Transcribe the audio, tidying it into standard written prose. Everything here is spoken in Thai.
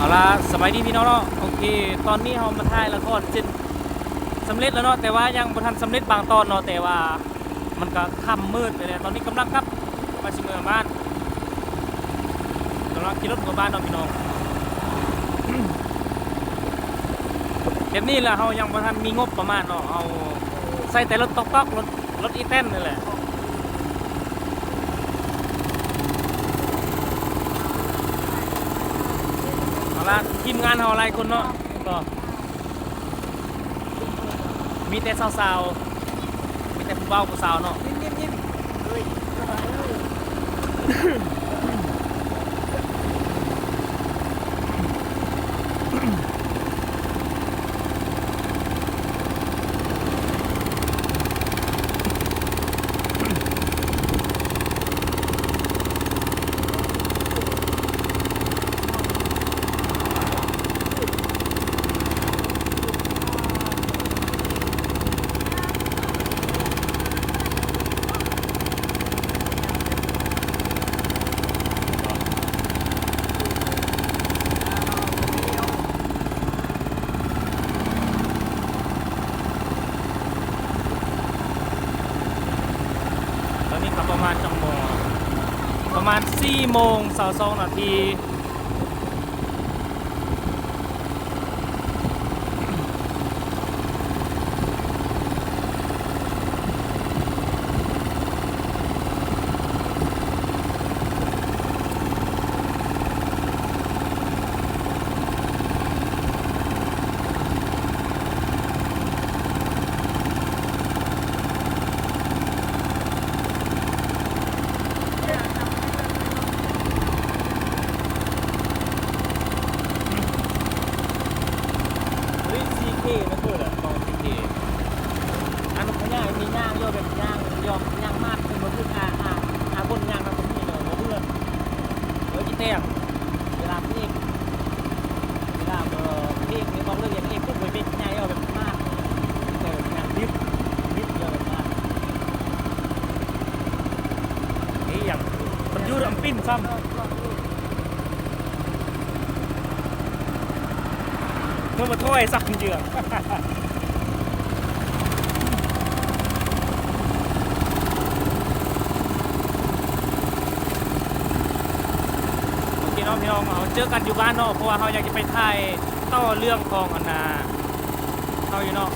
เอาล่ะสบายดีพี่น้องเนาะโอเคตอนนี้เรามาถ่ายละครจนสำเร็จแล้วเนาะแต่ว่ายังบ่ทันสำเร็จบางตอนเนาะแต่ว่ามันก็ค่ำมืดไปแล้วตอนนี้กำลังครับมาสิเมืองบ้านกำลังขี่รถมาบ้านเนาะพี่น้องเดี๋ยวนี้แหละเรายังบ่ทันมีงบประมาณเนาะเอาใส่แต่รถต๊อกๆรถอีแตนนี่แหละเอาล่ะทีมงานเราหลายคนเนาะก็มีแต่สาวๆมีแต่ผู้เฒ่าผู้สาวเนาะ ยิ้มเฮ้ยสบายเลย ตอนนี้ขับประมาณจังโมงประมาณ4 โมง22 นาทีเฮ้ย 4K นะเพื่อนอะตอน 4K อันนี้ย่างมีย่างย่อแบบย่างยอมย่างมากเป็นบนพื้นบนย่างมาตรงนี้เลยเพื่อนจีเตียงเวลาพี่เอกเวลาพี่เอกมีความเลือกอย่างพี่เอกปุ๊บไปเป็นย่างย่อแบบมากแต่งานดิฟย่อแบบมากนี่อย่างมันยูรำปิ้นซ้ำเมื่อมาถ้วยสักเยือกโอเคเนาะพี่น้องเอาเจอกันอยู่บ้านเนาะเพราะว่าเขาอยากจะไปถ่ายต่อเรื่องของอันนาเขาอยู่เนาะ